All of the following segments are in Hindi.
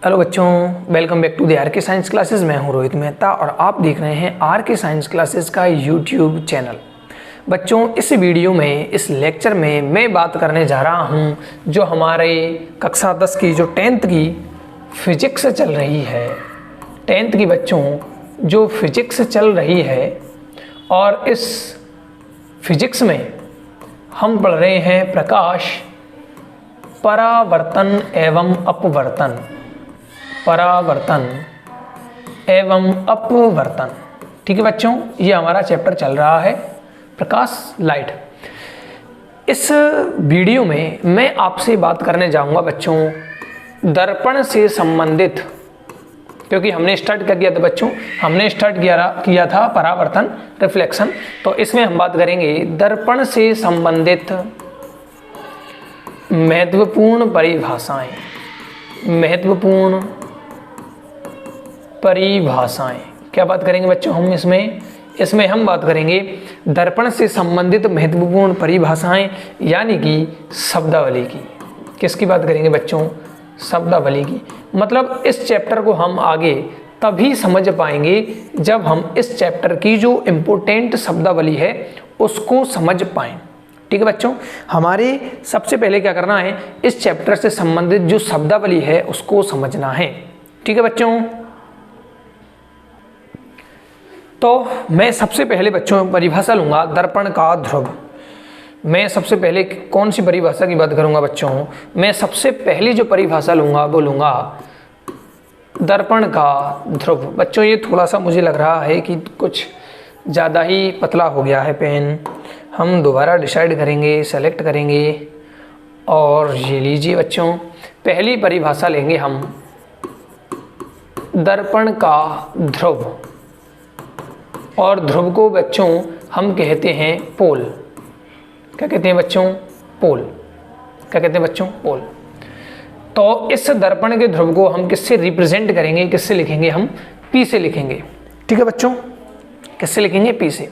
हेलो बच्चों, welcome back to the R K science classes. मैं हूं रोहित मेहता और आप देख रहे हैं आर के साइंस क्लासेस का यूट्यूब चैनल। बच्चों, इस वीडियो में, इस लेक्चर में मैं बात करने जा रहा हूं जो हमारे कक्षा 10 की जो 10th की फिजिक्स चल रही है। 10th की बच्चों जो फिजिक्स चल रही है, और इस फिजिक्स में हम पढ़ रहे हैं प्रकाश, परावर्तन एवं अपवर्तन। परावर्तन एवं अपवर्तन। ठीक है बच्चों, ये हमारा चैप्टर चल रहा है प्रकाश, लाइट। इस वीडियो में मैं आपसे बात करने जाऊंगा बच्चों दर्पण से संबंधित, क्योंकि हमने स्टार्ट कर दिया था बच्चों, हमने स्टार्ट किया था परावर्तन, रिफ्लेक्शन। तो इसमें हम बात करेंगे दर्पण से संबंधित महत्वपूर्ण परिभाषाएं। महत्वपूर्ण परिभाषाएं क्या बात करेंगे बच्चों हम इसमें हम बात करेंगे दर्पण से संबंधित महत्वपूर्ण परिभाषाएं, यानी कि शब्दावली की। किसकी बात करेंगे बच्चों? शब्दावली की। मतलब इस चैप्टर को हम आगे तभी समझ पाएंगे जब हम इस चैप्टर की जो इम्पोर्टेंट शब्दावली है उसको समझ पाएं। ठीक है बच्चों, हमारे सबसे पहले क्या करना है, इस चैप्टर से संबंधित जो शब्दावली है उसको समझना है। ठीक है बच्चों, तो मैं सबसे पहले बच्चों परिभाषा लूंगा दर्पण का ध्रुव। मैं सबसे पहले कौन सी परिभाषा की बात करूंगा बच्चों? मैं सबसे पहली जो परिभाषा लूंगा वो लूंगा दर्पण का ध्रुव। बच्चों, ये थोड़ा सा मुझे लग रहा है कि कुछ ज़्यादा ही पतला हो गया है पेन। हम दोबारा डिसाइड करेंगे, सेलेक्ट करेंगे, और ये लीजिए बच्चों, पहली परिभाषा लेंगे हम दर्पण का ध्रुव। और ध्रुव को बच्चों हम कहते हैं पोल। क्या कहते हैं बच्चों? पोल। क्या कहते हैं बच्चों? पोल। तो इस दर्पण के ध्रुव को हम किससे रिप्रेजेंट करेंगे, किससे लिखेंगे? हम P से लिखेंगे। ठीक है बच्चों, किससे लिखेंगे? P से।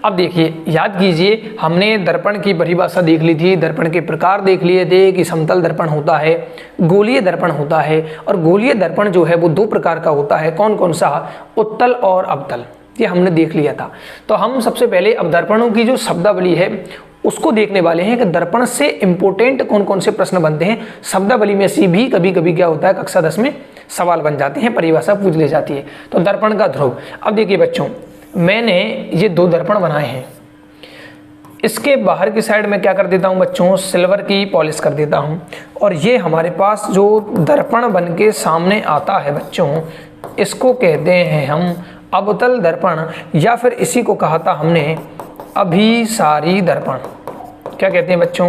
अब देखिए, याद कीजिए, हमने दर्पण की परिभाषा देख ली थी, दर्पण के प्रकार देख लिए थे कि समतल दर्पण होता है, गोलीय दर्पण होता है, और गोलीय दर्पण जो है वो दो प्रकार का होता है। कौन कौन सा? उत्तल और अवतल। ये हमने देख लिया था। तो हम सबसे पहले अब दर्पणों की जो शब्दावली है उसको देखने वाले हैं कि दर्पण से इंपोर्टेंट कौन कौन से प्रश्न बनते हैं। शब्दावली में से भी कभी कभी क्या होता है, कक्षा 10 में सवाल बन जाते हैं, परिभाषा पूछ ली जाती है। तो दर्पण का ध्रुव। अब देखिए बच्चों, मैंने ये दो दर्पण बनाए हैं। इसके बाहर की साइड में क्या कर देता हूँ बच्चों? सिल्वर की पॉलिश कर देता हूँ। और ये हमारे पास जो दर्पण बन के सामने आता है बच्चों, इसको कहते हैं हम अवतल दर्पण, या फिर इसी को कहा था हमने अभिसारी दर्पण। क्या कहते हैं बच्चों?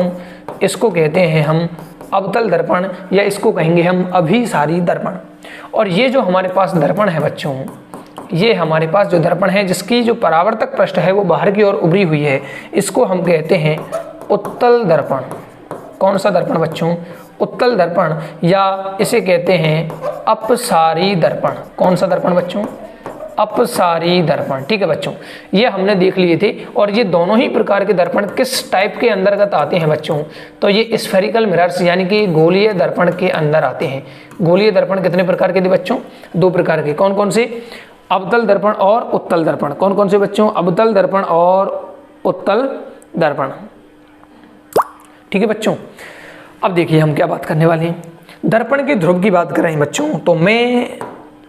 इसको कहते हैं हम अवतल दर्पण, या इसको कहेंगे हम अभिसारी दर्पण। और ये जो हमारे पास दर्पण है बच्चों, ये हमारे पास जो दर्पण है जिसकी जो परावर्तक पृष्ठ है वो बाहर की ओर उभरी हुई है, इसको हम कहते हैं उत्तल दर्पण। कौन सा दर्पण बच्चों? उत्तल दर्पण, या इसे कहते हैं अपसारी दर्पण। कौन सा दर्पण बच्चों? अपसारी दर्पण। ठीक है बच्चों, ये हमने देख लिए थे। और ये दोनों ही प्रकार के दर्पण किस टाइप के अंतर्गत आते हैं बच्चों? तो ये स्फेरिकल मिरर्स, यानी कि गोलीय दर्पण के अंदर आते हैं। गोलीय दर्पण कितने प्रकार के थे बच्चों? दो प्रकार के। कौन कौन से? अवतल दर्पण और उत्तल दर्पण। कौन कौन से बच्चों? अवतल दर्पण और उत्तल दर्पण। ठीक है बच्चों, अब देखिए हम क्या बात करने वाले हैं। दर्पण के ध्रुव की बात कर रहे हैं बच्चों, तो मैं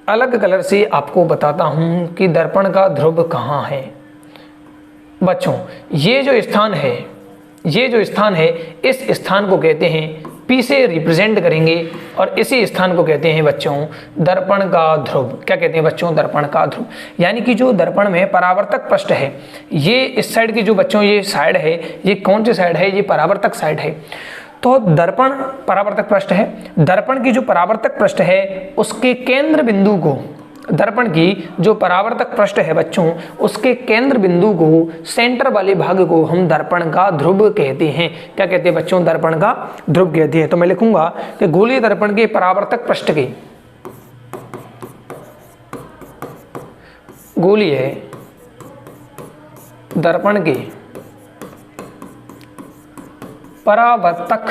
अलग कलर से आपको बताता हूं कि दर्पण का ध्रुव कहाँ है। बच्चों, ये जो स्थान है, इस स्थान को कहते हैं, P से रिप्रेजेंट करेंगे, और इसी स्थान को कहते हैं बच्चों दर्पण का ध्रुव। क्या कहते हैं बच्चों? दर्पण का ध्रुव। यानी कि जो दर्पण में परावर्तक पृष्ठ है, ये इस साइड की जो बच्चों ये साइड है, ये कौन सी साइड है? ये परावर्तक साइड है। तो दर्पण परावर्तक पृष्ठ है। दर्पण की जो परावर्तक पृष्ठ है उसके केंद्र बिंदु को, दर्पण की जो परावर्तक पृष्ठ है बच्चों, उसके केंद्र बिंदु को, सेंटर वाले भाग को हम दर्पण का ध्रुव कहते हैं। क्या कहते हैं बच्चों? दर्पण का ध्रुव कहते हैं। तो मैं लिखूंगा कि गोलीय दर्पण के परावर्तक पृष्ठ के, गोलीय दर्पण के परावर्तक,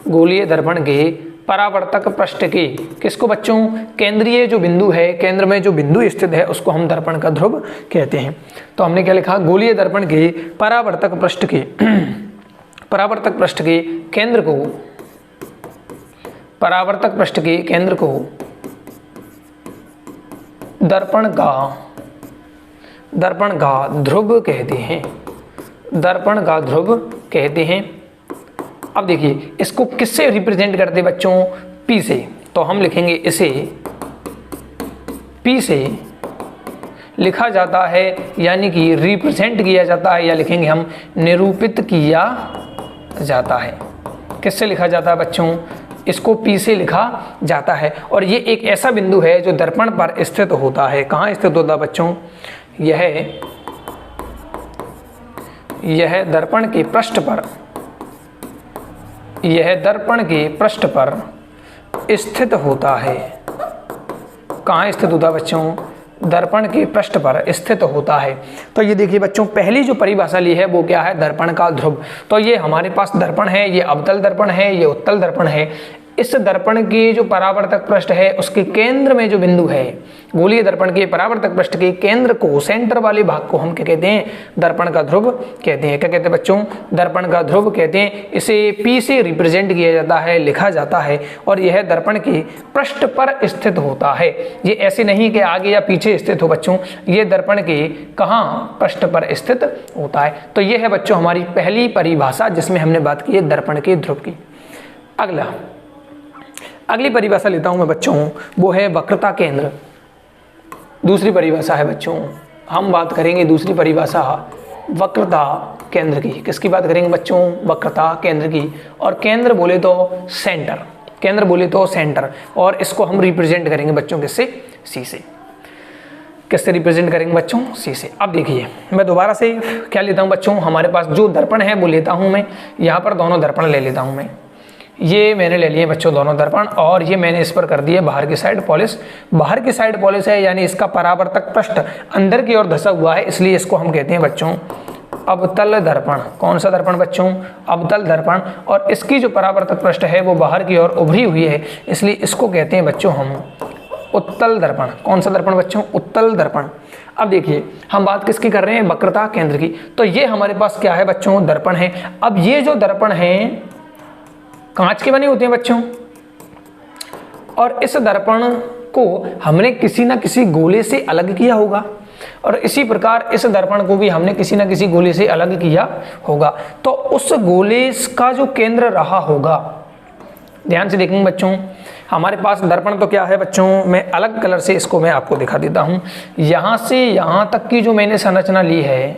गोलीय दर्पण के परावर्तक पृष्ठ के, किसको बच्चों, केंद्रीय जो बिंदु है, केंद्र में जो बिंदु स्थित है उसको हम दर्पण का ध्रुव कहते हैं। तो हमने क्या लिखा, गोलीय दर्पण के परावर्तक पृष्ठ के परावर्तक पृष्ठ के केंद्र को, परावर्तक पृष्ठ के केंद्र को दर्पण का ध्रुव कहते हैं, दर्पण का ध्रुव कहते हैं। अब देखिए इसको किससे रिप्रेजेंट करते हैं बच्चों, P से, तो हम लिखेंगे इसे P से लिखा जाता है, यानी कि रिप्रेजेंट किया जाता है, या लिखेंगे हम निरूपित किया जाता है। किससे लिखा जाता है बच्चों, इसको P से लिखा जाता है। और ये एक ऐसा बिंदु है जो दर्पण पर स्थित होता है। कहाँ स्थित होता है बच्चों, यह दर्पण के पृष्ठ पर, यह दर्पण के पृष्ठ पर स्थित होता है। कहाँ स्थित होता है बच्चों, दर्पण के पृष्ठ पर स्थित होता है। तो ये देखिए बच्चों, पहली जो परिभाषा ली है वो क्या है, दर्पण का ध्रुव। तो ये हमारे पास दर्पण है, ये अवतल दर्पण है, ये उत्तल दर्पण है। इस दर्पण की जो परावर्तक पृष्ठ है उसके केंद्र में जो बिंदु है, गोलीय दर्पण के परावर्तक पृष्ठ के केंद्र को, सेंटर वाले भाग को हम क्या कहते हैं, दर्पण का ध्रुव कहते हैं। क्या कहते हैं बच्चों, दर्पण का ध्रुव कहते हैं। इसे P से रिप्रेजेंट किया जाता है, लिखा जाता है, और यह दर्पण के पृष्ठ पर स्थित होता है। ये ऐसे नहीं कि आगे या पीछे स्थित हो बच्चों, ये दर्पण के कहाँ, पृष्ठ पर स्थित होता है। तो ये है बच्चों हमारी पहली परिभाषा जिसमें हमने बात की है दर्पण के ध्रुव की। अगली परिभाषा लेता हूं मैं बच्चों, वो है वक्रता केंद्र। दूसरी परिभाषा है बच्चों, हम बात करेंगे दूसरी परिभाषा वक्रता केंद्र की। किसकी बात करेंगे बच्चों, वक्रता केंद्र की। और केंद्र बोले तो सेंटर, केंद्र बोले तो सेंटर, और इसको हम रिप्रेजेंट करेंगे बच्चों किससे, C से। किससे रिप्रेजेंट करेंगे बच्चों, C से। अब देखिए मैं दोबारा से क्या लेता हूं बच्चों, हमारे पास जो दर्पण है वो लेता हूं मैं, यहाँ पर दोनों दर्पण ले लेता हूं मैं। ये मैंने ले लिए बच्चों दोनों दर्पण, और ये मैंने इस पर कर दिया बाहर की साइड पॉलिश। बाहर की साइड पॉलिश है, यानी इसका परावर्तक पृष्ठ अंदर की ओर धंसा हुआ है, इसलिए इसको हम कहते हैं बच्चों अवतल दर्पण। कौन सा दर्पण बच्चों, अवतल दर्पण। और इसकी जो परावर्तक पृष्ठ है वो बाहर की ओर उभरी हुई है, इसलिए इसको कहते हैं बच्चों हम उत्तल दर्पण। कौन सा दर्पण बच्चों, उत्तल दर्पण। अब देखिए हम बात किसकी कर रहे हैं, वक्रता केंद्र की। तो ये हमारे पास क्या है बच्चों, दर्पण है। अब ये जो दर्पण है कांच के बने होते हैं बच्चों, और इस दर्पण को हमने किसी न किसी गोले से अलग किया होगा, और इसी प्रकार इस दर्पण को भी हमने किसी न किसी गोले से अलग किया होगा। तो उस गोले का जो केंद्र रहा होगा, ध्यान से देखेंगे बच्चों, हमारे पास दर्पण तो क्या है बच्चों, मैं अलग कलर से इसको मैं आपको दिखा देता हूं। यहां से यहां तक की जो मैंने संरचना ली है,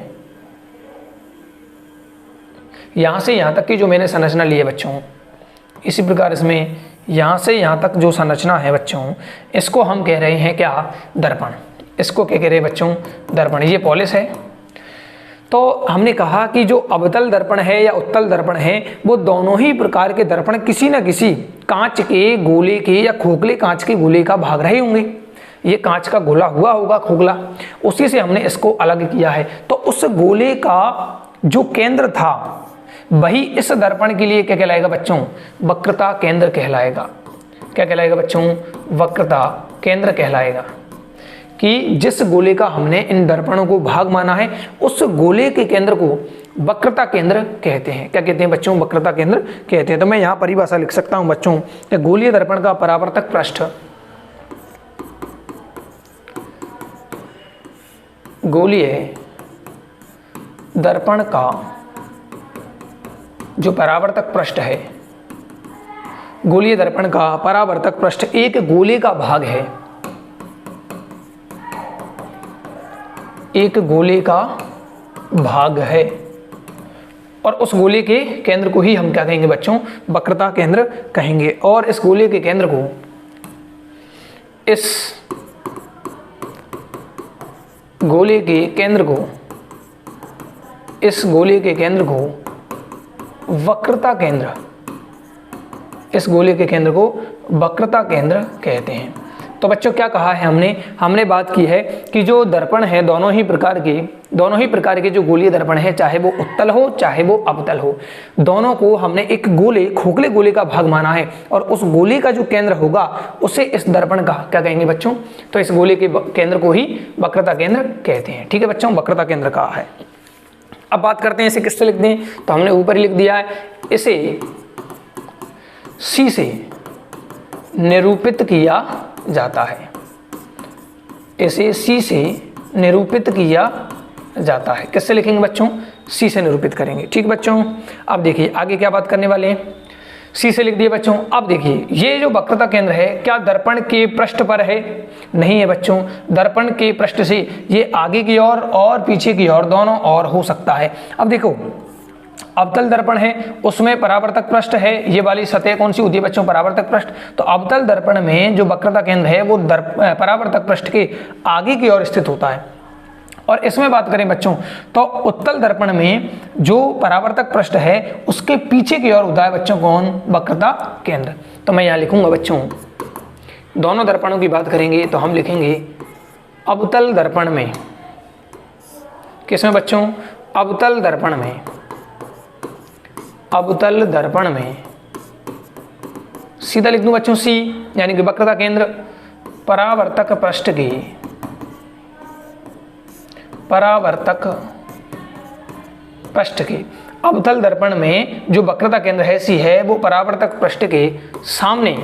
यहां से यहां तक की जो मैंने संरचना ली है बच्चों, इसी प्रकार इसमें यहाँ से यहाँ तक जो संरचना है बच्चों, इसको हम कह रहे हैं क्या, दर्पण। इसको क्या कह रहे हैं बच्चों, दर्पण। ये पॉलिश है। तो हमने कहा कि जो अवतल दर्पण है या उत्तल दर्पण है, वो दोनों ही प्रकार के दर्पण किसी न किसी कांच के गोले के या खोखले कांच के गोले का भाग रहे होंगे। ये कांच का गोला हुआ होगा, खोखला, उसी से हमने इसको अलग किया है। तो उस गोले का जो केंद्र था वही इस दर्पण के लिए क्या कहलाएगा बच्चों, वक्रता केंद्र कहलाएगा। क्या कहलाएगा बच्चों, वक्रता केंद्र कहलाएगा। कि जिस गोले का हमने इन दर्पणों को भाग माना है, उस गोले के केंद्र को वक्रता केंद्र कहते हैं। क्या कहते हैं बच्चों, वक्रता केंद्र कहते हैं। तो मैं यहाँ परिभाषा लिख सकता हूँ बच्चों, गोलीय दर्पण का परावर्तक पृष्ठ, गोलीय दर्पण का जो परावर्तक पृष्ठ है, गोलीय दर्पण का परावर्तक पृष्ठ एक गोले का भाग है, एक गोले का भाग है, और उस गोले के केंद्र को ही हम क्या कहेंगे बच्चों, वक्रता केंद्र कहेंगे। और इस गोले के केंद्र को, इस गोले के केंद्र को, इस गोले के केंद्र को वक्रता केंद्र, इस गोले के केंद्र को वक्रता केंद्र कहते हैं। तो तो बच्चों क्या कहा है हमने बात की है कि जो दर्पण है दोनों ही प्रकार के जो गोलीय दर्पण है, चाहे वो उत्तल हो चाहे वो अवतल हो, दोनों को हमने एक खोखले गोले का भाग माना है और उस गोले का जो केंद्र होगा उसे इस दर्पण का क्या कहेंगे बच्चों, तो इस गोले के केंद्र को ही वक्रता केंद्र कहते हैं। ठीक है बच्चों, वक्रता केंद्र कहा है। अब बात करते हैं इसे किससे लिखते हैं, तो हमने ऊपर ही लिख दिया है, इसे C से निरूपित किया जाता है। इसे C से निरूपित किया जाता है। किससे लिखेंगे बच्चों, C से निरूपित करेंगे। ठीक बच्चों, अब देखिए आगे क्या बात करने वाले हैं, C से लिख दिए बच्चों। अब देखिए ये जो वक्रता केंद्र है क्या दर्पण के पृष्ठ पर है, नहीं है बच्चों, दर्पण के पृष्ठ से ये आगे की ओर और पीछे की ओर दोनों ओर हो सकता है। अब देखो अवतल दर्पण है उसमें परावर्तक पृष्ठ है, ये वाली सतह कौन सी होती है बच्चों, परावर्तक पृष्ठ। तो अवतल दर्पण में जो वक्रता केंद्र है वो परावर्तक पृष्ठ के आगे की ओर स्थित होता है। और इसमें बात करें बच्चों तो उत्तल दर्पण में जो परावर्तक पृष्ठ है उसके पीछे की ओर होता है बच्चों कौन, वक्रता केंद्र। तो मैं यहाँ लिखूंगा बच्चों, दोनों दर्पणों की बात करेंगे तो हम लिखेंगे अवतल दर्पण में, किसमें बच्चों, अवतल दर्पण में, अवतल दर्पण में सीधा लिख दूं बच्चों C, यानी कि वक्रता केंद्र परावर्तक पृष्ठ की, परावर्तक पृष्ठ के अवतल दर्पण में जो वक्रता केंद्र है C है वो परावर्तक पृष्ठ के सामने,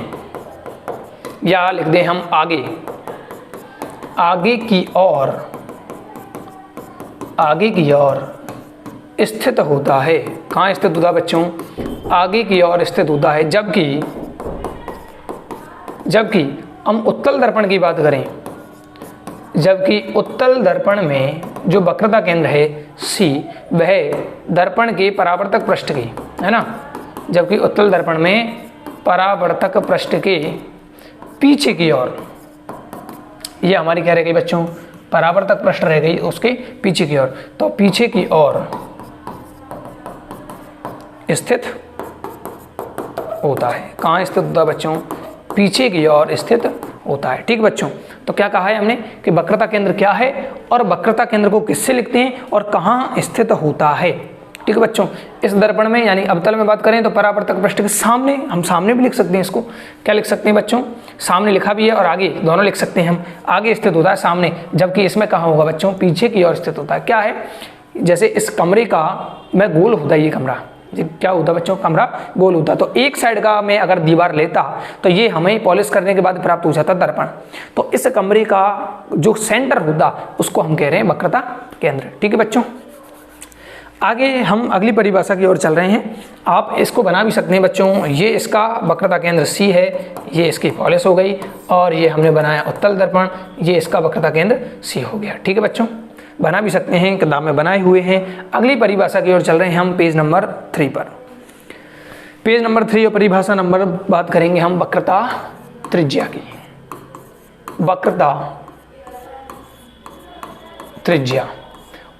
या लिख दें हम आगे, आगे की ओर स्थित होता है। कहाँ स्थित होता है बच्चों, आगे की ओर स्थित होता है। जबकि हम उत्तल दर्पण की बात करें, जबकि उत्तल दर्पण में जो वक्रता केंद्र है C वह दर्पण के परावर्तक पृष्ठ की, है ना, जबकि उत्तल दर्पण में परावर्तक पृष्ठ के पीछे की ओर, ये हमारी क्या रह गई बच्चों, परावर्तक पृष्ठ रह गई उसके पीछे की ओर। तो पीछे की ओर स्थित होता है। कहाँ स्थित होता है बच्चों, पीछे की ओर स्थित होता है। ठीक बच्चों, तो क्या कहा है हमने कि वक्रता केंद्र क्या है और वक्रता केंद्र को किससे लिखते हैं और कहाँ स्थित होता है। ठीक है बच्चों, इस दर्पण में यानी अवतल में बात करें तो परावर्तक पृष्ठ के सामने, हम सामने भी लिख सकते हैं इसको, क्या लिख सकते हैं बच्चों, सामने लिखा भी है और आगे दोनों लिख सकते हैं हम, आगे स्थित होता है सामने, जबकि इसमें कहाँ होगा बच्चों, पीछे की ओर स्थित होता है। क्या है, जैसे इस कमरे का मैं गोल होता है, ये कमरा क्या होता बच्चों, कमरा गोल होता। तो एक साइड का मैं अगर दीवार लेता तो ये हमें पॉलिश करने के बाद प्राप्त हो जाता दर्पण। तो इस कमरे का जो सेंटर होता उसको हम कह रहे हैं वक्रता केंद्र। ठीक है बच्चों, आगे हम अगली परिभाषा की ओर चल रहे हैं। आप इसको बना भी सकते हैं बच्चों, ये इसका वक्रता केंद्र C है, ये इसकी पॉलिश हो गई, और ये हमने बनाया उत्तल दर्पण, ये इसका वक्रता केंद्र C हो गया। ठीक है बच्चों, बना भी सकते हैं, किताब में बनाए हुए हैं। अगली परिभाषा की ओर चल रहे हैं हम पेज नंबर 3 पर। पेज नंबर 3 और परिभाषा नंबर बात करेंगे हम वक्रता त्रिज्या की। वक्रता त्रिज्या,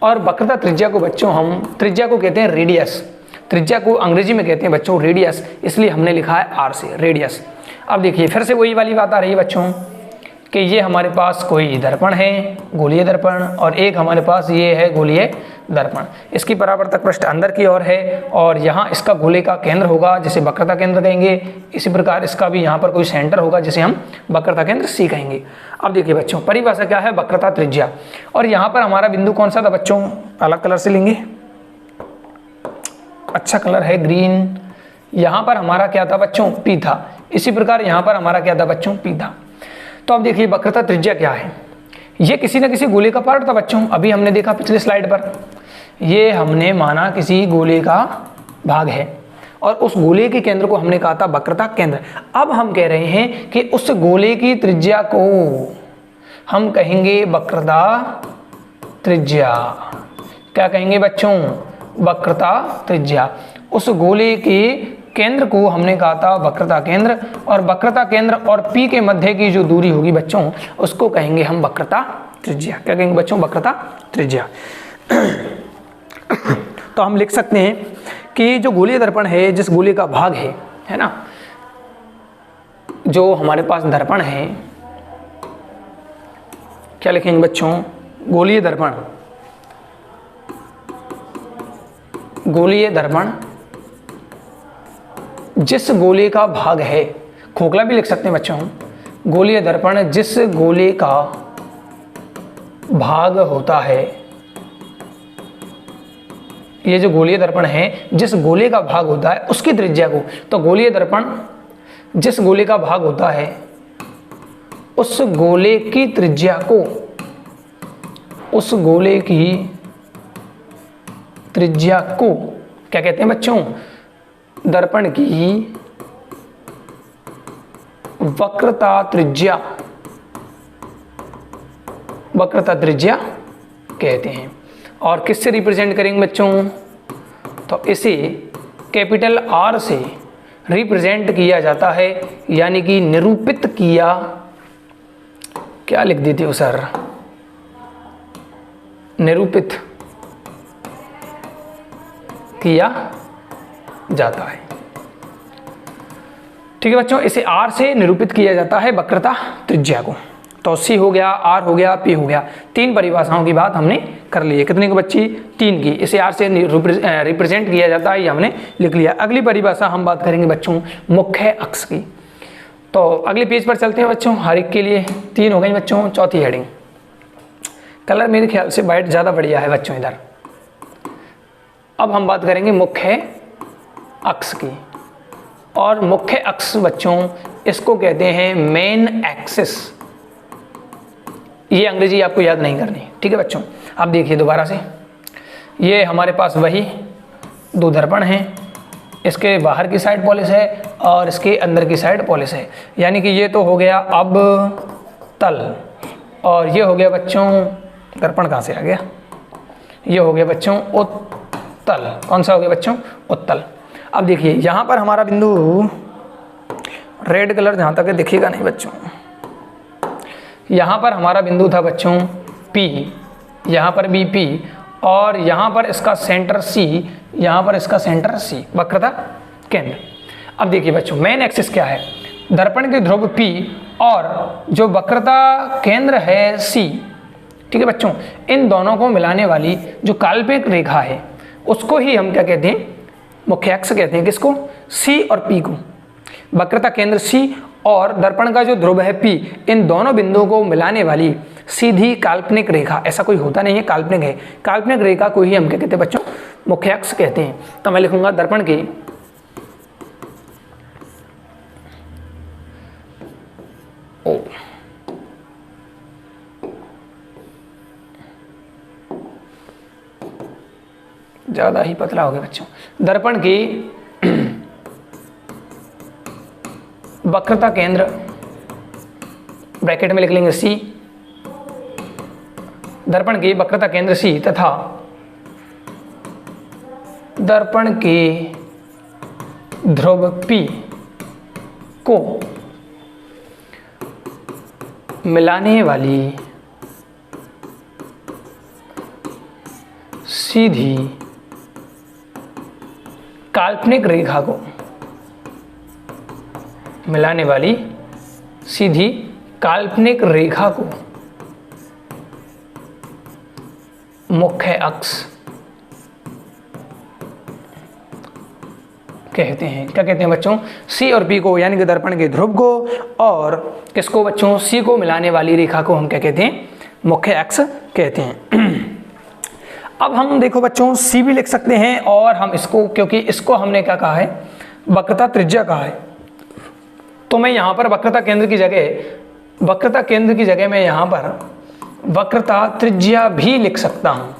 और वक्रता त्रिज्या को बच्चों हम, त्रिज्या को कहते हैं रेडियस, त्रिज्या को अंग्रेजी में कहते हैं बच्चों रेडियस, इसलिए हमने लिखा है R से, रेडियस। अब देखिए फिर से वही वाली बात आ रही है बच्चों कि ये हमारे पास कोई दर्पण है, गोलीय दर्पण, और एक हमारे पास ये है गोलीय दर्पण। इसकी परावर्तक पृष्ठ अंदर की ओर है और यहाँ इसका गोले का केंद्र होगा जिसे वक्रता केंद्र कहेंगे। इसी प्रकार इसका भी यहाँ पर कोई सेंटर होगा जिसे हम वक्रता केंद्र C कहेंगे। अब देखिए बच्चों, परिभाषा क्या है, वक्रता त्रिज्या। और यहाँ पर हमारा बिंदु कौन सा था बच्चों, अलग कलर से लेंगे, अच्छा कलर है ग्रीन। यहाँ पर हमारा क्या था बच्चों, P था। इसी प्रकार यहाँ पर हमारा क्या था बच्चों, P था। तो अब देखिए वक्रता त्रिज्या क्या है, ये किसी न किसी गोले का पार्ट था बच्चों। अभी हमने देखा पिछले स्लाइड पर, ये हमने माना किसी गोले का भाग है और उस गोले के केंद्र को हमने कहा था वक्रता केंद्र। अब हम कह रहे हैं कि उस गोले की त्रिज्या को हम कहेंगे वक्रता त्रिज्या। क्या कहेंगे बच्चों, वक्रता त्रिज्या। उस गोले के केंद्र को हमने कहा था वक्रता केंद्र, और वक्रता केंद्र और P के मध्य की जो दूरी होगी बच्चों उसको कहेंगे हम वक्रता त्रिज्या। क्या कहेंगे बच्चों, वक्रता त्रिज्या। तो हम लिख सकते हैं कि जो गोलीय दर्पण है, जिस गोले का भाग है ना, जो हमारे पास दर्पण है क्या लिखेंगे बच्चों? गोलीय दर्पण। गोलीय दर्पण जिस गोले का भाग है, खोखला भी लिख सकते हैं बच्चों। गोलीय दर्पण जिस गोले का भाग होता है, ये जो गोलीय दर्पण है जिस गोले का भाग होता है उसकी त्रिज्या को, तो गोलीय दर्पण जिस गोले का भाग होता है उस गोले की त्रिज्या को, उस गोले की त्रिज्या को क्या कहते हैं बच्चों? दर्पण की वक्रता त्रिज्या, वक्रता त्रिज्या कहते हैं। और किससे रिप्रेजेंट करेंगे बच्चों? तो इसे कैपिटल आर से रिप्रेजेंट किया जाता है, यानी कि निरूपित किया, क्या लिख देते हो सर? निरूपित किया जाता है। ठीक है बच्चों, इसे आर से निरूपित किया जाता है वक्रता त्रिज्या को। तो सी हो गया, आर हो गया, पी हो गया। 3 परिभाषाओं की बात हमने कर ली है। कितने की बच्ची? 3 की। इसे आर से रिप्रेजेंट किया जाता है, ये हमने लिख लिया। अगली परिभाषा हम बात करेंगे बच्चों मुख्य अक्ष की। तो अगले पेज पर चलते हैं बच्चों। हर एक के लिए 3 हो गई बच्चों। चौथी हेडिंग, कलर मेरे ख्याल से वाइट ज़्यादा बढ़िया है बच्चों इधर। अब हम बात करेंगे मुख्य अक्ष की। और मुख्य अक्ष बच्चों इसको कहते हैं मेन एक्सिस। ये अंग्रेजी आपको याद नहीं करनी, ठीक है बच्चों। अब देखिए दोबारा से, ये हमारे पास वही 2 दर्पण हैं। इसके बाहर की साइड पॉलिश है और इसके अंदर की साइड पॉलिश है, यानी कि ये तो हो गया अब तल, और ये हो गया बच्चों, दर्पण कहाँ से आ गया? ये हो गया बच्चों उत्तल। कौन सा हो गया बच्चों? उत्तल। अब देखिए यहाँ पर हमारा बिंदु, रेड कलर जहाँ तक दिखेगा नहीं बच्चों, यहाँ पर हमारा बिंदु था बच्चों P, यहाँ पर भी P, और यहाँ पर इसका सेंटर C, यहाँ पर इसका सेंटर C, वक्रता केंद्र। अब देखिए बच्चों मेन एक्सिस क्या है? दर्पण के ध्रुव P और जो वक्रता केंद्र है C, ठीक है बच्चों, इन दोनों को मिलाने वाली जो काल्पनिक रेखा है उसको ही हम क्या कहते हैं? मुख्य अक्ष कहते हैं। किसको? C और P को। वक्रता केंद्र C और दर्पण का जो ध्रुव है P, इन दोनों बिंदुओं को मिलाने वाली सीधी काल्पनिक रेखा, ऐसा कोई होता नहीं है, काल्पनिक है, काल्पनिक रेखा को ही हम क्या कहते हैं बच्चों? मुख्य अक्ष कहते हैं। तो मैं लिखूंगा दर्पण की ओ ज्यादा ही पतला हो गया बच्चों। दर्पण की वक्रता केंद्र, ब्रैकेट में लिख लेंगे C, दर्पण की वक्रता केंद्र C तथा दर्पण के ध्रुव P को मिलाने वाली सीधी काल्पनिक रेखा को, मिलाने वाली सीधी काल्पनिक रेखा को मुख्य अक्ष कहते हैं। क्या कहते हैं बच्चों? C और P को, यानी कि दर्पण के ध्रुव को और किसको बच्चों? C को मिलाने वाली रेखा को हम क्या कहते हैं? मुख्य अक्ष कहते हैं। अब हम देखो बच्चों C भी लिख सकते हैं, और हम इसको, क्योंकि इसको हमने क्या कहा है? वक्रता त्रिज्या कहा है, तो मैं यहाँ पर वक्रता केंद्र की जगह मैं यहाँ पर वक्रता त्रिज्या भी लिख सकता हूँ,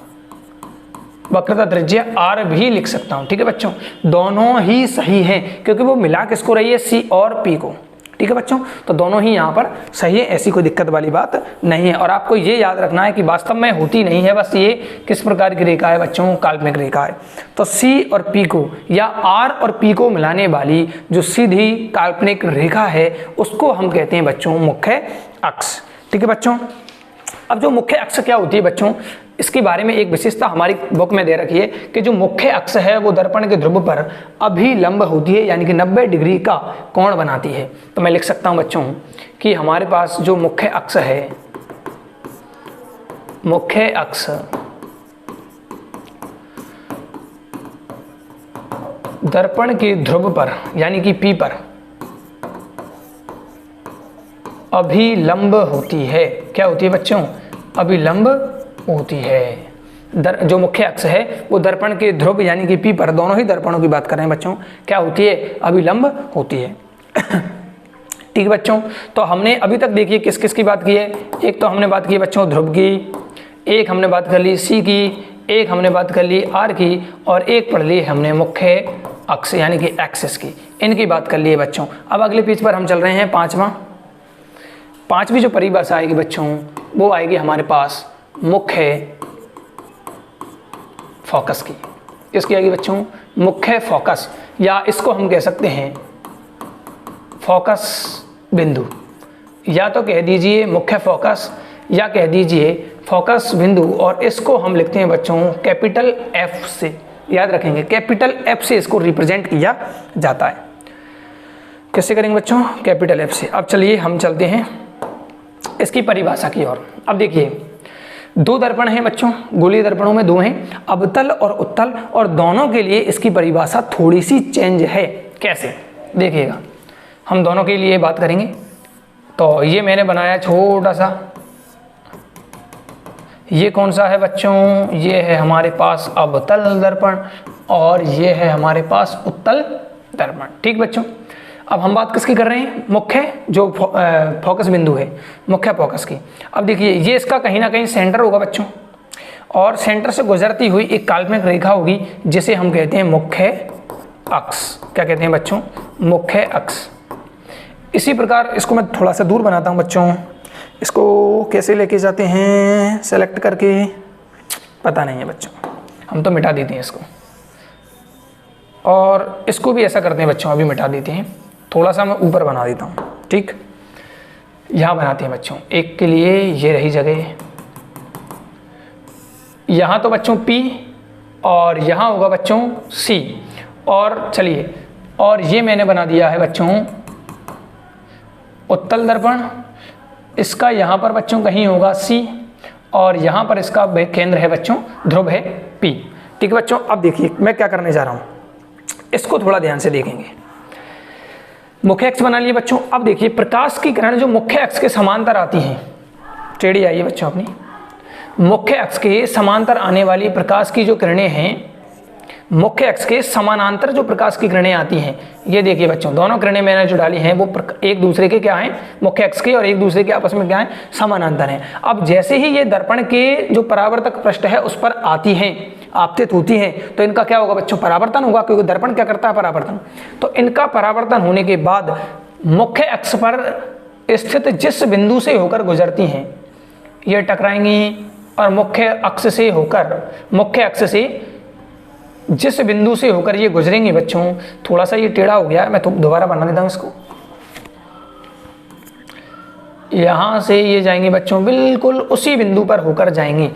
वक्रता त्रिज्या R भी लिख सकता हूँ। ठीक है बच्चों, दोनों ही सही हैं क्योंकि वो मिला किसको रही है? C और P को। ठीक है बच्चों, तो दोनों ही यहाँ पर सही है, ऐसी कोई दिक्कत वाली बात नहीं है। और आपको ये याद रखना है कि वास्तव में होती नहीं है, बस ये किस प्रकार की रेखा है बच्चों? काल्पनिक रेखा है। तो C और P को या R और P को मिलाने वाली जो सीधी काल्पनिक रेखा है उसको हम कहते हैं बच्चों मुख्य अक्ष। ठीक है बच्चों, अब जो मुख्य अक्ष क्या होती है बच्चों, इसके बारे में एक विशेषता हमारी बुक में दे रखी है कि जो मुख्य अक्ष है वो दर्पण के ध्रुव पर अभिलंब होती है, यानी कि 90 डिग्री का कोण बनाती है। तो मैं लिख सकता हूं बच्चों कि हमारे पास जो मुख्य अक्ष है मुख्य अक्ष दर्पण के ध्रुव पर यानी कि P पर अभिलंब होती है। क्या होती है बच्चों? अभिलंब होती है। जो मुख्य अक्ष है वो दर्पण के ध्रुव यानी कि P पर, दोनों ही दर्पणों की बात कर रहे हैं बच्चों, क्या होती है? अभिलंब होती है। ठीक बच्चों, तो हमने अभी तक देखिए किस किस की बात की है। एक तो हमने बात की बच्चों ध्रुव की, एक हमने बात कर ली C की, एक हमने बात कर ली R की, और एक पढ़ ली हमने मुख्य अक्ष यानी कि एक्सिस की। इनकी बात कर ली है बच्चों। अब अगले पेज पर हम चल रहे हैं पांचवी जो परिभाषा आएगी बच्चों वो आएगी हमारे पास मुख्य फोकस की। इसकी आएगी बच्चों मुख्य फोकस, या इसको हम कह सकते हैं फोकस बिंदु, या तो कह दीजिए मुख्य फोकस या कह दीजिए फोकस बिंदु। और इसको हम लिखते हैं बच्चों कैपिटल F से, याद रखेंगे कैपिटल F से इसको रिप्रेजेंट किया जाता है। किससे करेंगे बच्चों? कैपिटल F से। अब चलिए हम चलते हैं इसकी परिभाषा की ओर। अब देखिए दो दर्पण हैं बच्चों, गोलीय दर्पणों में दो हैं, अवतल और उत्तल, और दोनों के लिए इसकी परिभाषा थोड़ी सी चेंज है। कैसे? देखिएगा, हम दोनों के लिए बात करेंगे। तो ये मैंने बनाया छोटा सा, ये कौन सा है बच्चों? ये है हमारे पास अवतल दर्पण और ये है हमारे पास उत्तल दर्पण। ठीक बच्चों, अब हम बात किसकी कर रहे हैं? मुख्य जो फोकस बिंदु है, मुख्य फोकस की। अब देखिए ये इसका कहीं ना कहीं सेंटर होगा बच्चों, और सेंटर से गुजरती हुई एक काल्पनिक रेखा होगी जिसे हम कहते हैं मुख्य अक्ष। क्या कहते हैं बच्चों? मुख्य अक्ष। इसी प्रकार इसको मैं थोड़ा सा दूर बनाता हूं बच्चों। इसको कैसे लेके जाते हैं सेलेक्ट करके, पता नहीं है बच्चों, हम तो मिटा देते हैं इसको। और इसको भी ऐसा करते हैं बच्चों, अभी मिटा देते हैं, थोड़ा सा मैं ऊपर बना देता हूँ। ठीक, यहाँ बनाते हैं बच्चों। एक के लिए ये रही जगह, यहाँ तो बच्चों P और यहाँ होगा बच्चों C। और चलिए, और ये मैंने बना दिया है बच्चों उत्तल दर्पण। इसका यहाँ पर बच्चों कहीं होगा C, और यहाँ पर इसका केंद्र है बच्चों, ध्रुव है P। ठीक है बच्चों, अब देखिए मैं क्या करने जा रहा हूँ, इसको थोड़ा ध्यान से देखेंगे। मुख्य अक्ष बना लिए बच्चों। अब देखिए प्रकाश की किरण जो मुख्य अक्ष के समांतर आती हैं, टेढ़ी आइए बच्चों अपनी, मुख्य अक्ष के समांतर आने वाली प्रकाश की जो किरणें हैं, मुख्य अक्ष के समानांतर जो प्रकाश की किरणें आती हैं, ये देखिए बच्चों दोनों किरणें मैंने जो डाली हैं वो एक दूसरे के क्या हैं? मुख्य अक्ष के, और एक दूसरे के आपस में क्या हैं? समानांतर हैं। अब जैसे ही ये दर्पण के जो परावर्तक पृष्ठ है उस पर आती हैं, आपतित होती हैं, तो इनका क्या होगा बच्चों? परावर्तन होगा, क्योंकि दर्पण क्या करता है? परावर्तन। तो इनका परावर्तन होने के बाद मुख्य अक्ष पर स्थित जिस बिंदु से होकर गुजरती हैं ये टकराएंगी, और मुख्य अक्ष से होकर, मुख्य अक्ष से जिस बिंदु से होकर ये गुजरेंगे बच्चों, थोड़ा सा ये टेढ़ा हो गया, मैं तो दोबारा बना देता हूँ इसको। यहाँ से ये जाएंगे बच्चों, बिल्कुल उसी बिंदु पर होकर जाएंगी।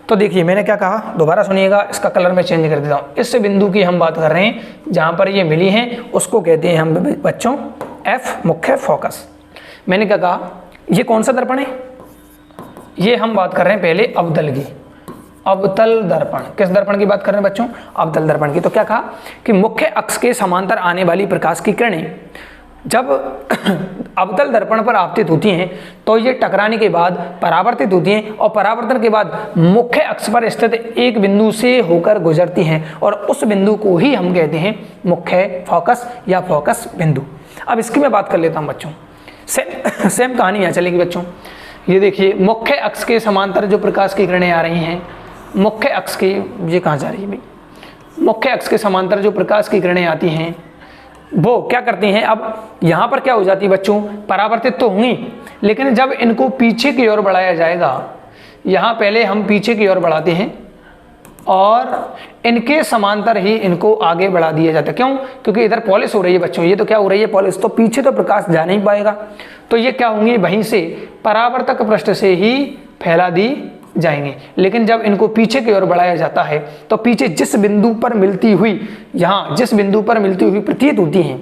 तो देखिए मैंने क्या कहा, दोबारा सुनिएगा, इसका कलर मैं चेंज कर देता हूँ। इस बिंदु की हम बात कर रहे हैं, जहाँ पर ये मिली हैं उसको कहते हैं हम बच्चों F, मुख्य फोकस। मैंने क्या कहा, ये कौन सा दर्पण है? ये हम बात कर रहे हैं पहले अवतल की, अवतल दर्पण। किस दर्पण की बात कर रहे हैं बच्चों? अवतल दर्पण की। तो क्या कहा कि मुख्य अक्ष के समांतर आने वाली प्रकाश की किरणें जब अवतल दर्पण पर आपतित होती हैं तो ये टकराने के बाद परावर्तित होती हैं, और परावर्तन के बाद मुख्य अक्ष पर स्थित एक बिंदु से होकर गुजरती हैं, और उस बिंदु को ही हम कहते हैं मुख्य फोकस या फोकस बिंदु। अब इसकी मैं बात कर लेता हूँ बच्चों, सेम कहानी यहाँ चलेगी बच्चों। ये देखिए मुख्य अक्ष के समांतर जो प्रकाश की किरणें आ रही हैं, मुख्य अक्ष के, ये कहाँ जा रही है भाई, मुख्य अक्ष के समांतर जो प्रकाश की किरणें आती हैं वो क्या करती हैं? अब यहाँ पर क्या हो जाती है बच्चों? परावर्तित तो होंगी, लेकिन जब इनको पीछे की ओर बढ़ाया जाएगा, यहाँ पहले हम पीछे की ओर बढ़ाते हैं और इनके समांतर ही इनको आगे बढ़ा दिया जाता है। क्यों? क्योंकि इधर पॉलिश हो रही है बच्चों, ये तो क्या हो रही है? पॉलिश। तो पीछे तो प्रकाश जा नहीं पाएगा, तो ये क्या होंगी? वहीं से परावर्तक पृष्ठ से ही फैला दी जाएंगे। लेकिन जब इनको पीछे की ओर बढ़ाया जाता है तो पीछे जिस बिंदु पर मिलती हुई, यहाँ जिस बिंदु पर मिलती हुई प्रतीत होती हैं,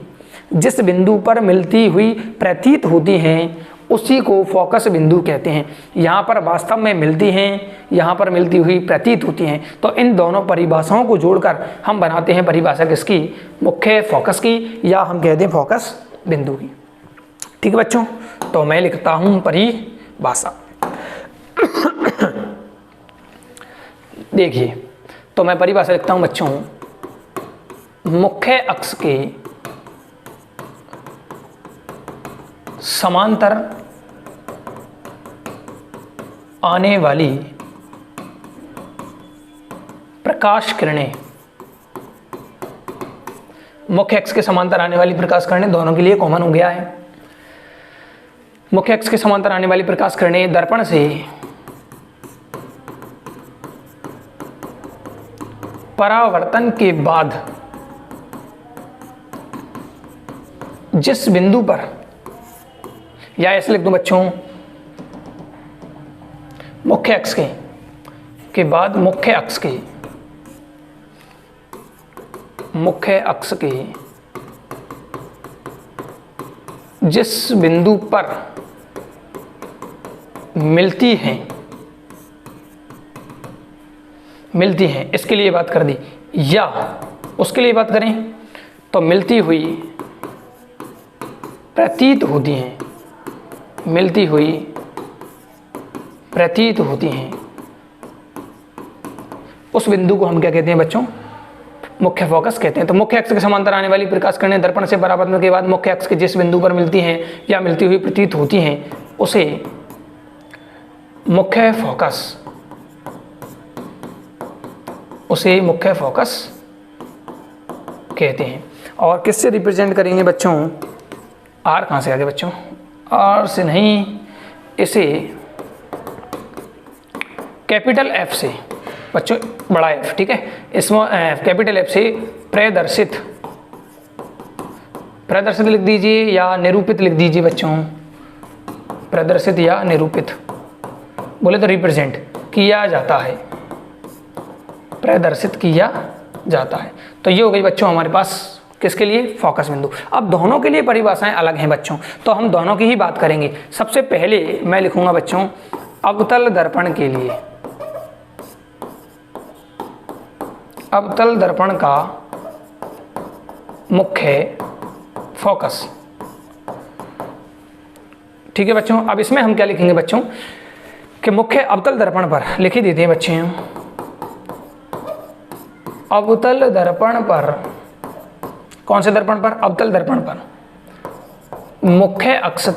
जिस बिंदु पर मिलती हुई प्रतीत होती हैं, उसी को फोकस बिंदु कहते हैं। यहाँ पर वास्तव में मिलती हैं, यहाँ पर मिलती हुई प्रतीत होती हैं। तो इन दोनों परिभाषाओं को जोड़कर हम बनाते हैं परिभाषा किसकी, मुख्य फोकस की, या हम कहते हैं फोकस बिंदु की। ठीक है बच्चों, तो मैं लिखता हूँ परिभाषा। देखिए, तो मैं परिभाषा लिखता हूँ बच्चों, मुख्य अक्ष के समांतर आने वाली प्रकाश किरणें, मुख्य अक्ष के समांतर आने वाली प्रकाश किरणें दोनों के लिए कॉमन हो गया है। मुख्य अक्ष के समांतर आने वाली प्रकाश किरणें दर्पण से परावर्तन के बाद जिस बिंदु पर, या ऐसे लिख दूं बच्चों, मुख्य अक्ष के बाद मुख्य अक्ष के जिस बिंदु पर मिलती हैं, इसके लिए बात कर दी, या उसके लिए बात करें तो मिलती हुई प्रतीत होती हैं, उस बिंदु को हम क्या कहते हैं बच्चों, मुख्य फोकस कहते हैं। तो मुख्य अक्ष के समांतर आने वाली प्रकाश किरणें दर्पण से परावर्तन के बाद मुख्य अक्ष के जिस बिंदु पर मिलती हैं या मिलती हुई प्रतीत होती हैं, उसे मुख्य फोकस कहते हैं। और किससे रिप्रेजेंट करेंगे बच्चों, आर कहाँ से आ गया बच्चों, आर से नहीं, इसे कैपिटल एफ से बच्चों, बड़ा एफ, ठीक है, इसमें कैपिटल एफ से प्रदर्शित लिख दीजिए या निरूपित लिख दीजिए बच्चों, प्रदर्शित या निरूपित बोले तो रिप्रेजेंट किया जाता है, प्रदर्शित किया जाता है। तो ये हो गई बच्चों हमारे पास किसके लिए, फोकस बिंदु। अब दोनों के लिए परिभाषाएं अलग हैं बच्चों, तो हम दोनों की ही बात करेंगे। सबसे पहले मैं लिखूंगा बच्चों अवतल दर्पण के लिए, अवतल दर्पण का मुख्य फोकस। ठीक है बच्चों, अब इसमें हम क्या लिखेंगे बच्चों कि मुख्य अवतल दर्पण पर, लिख ही देते हैं बच्चे हम, अवतल दर्पण पर, कौन से दर्पण पर, अवतल दर्पण पर मुख्य अक्ष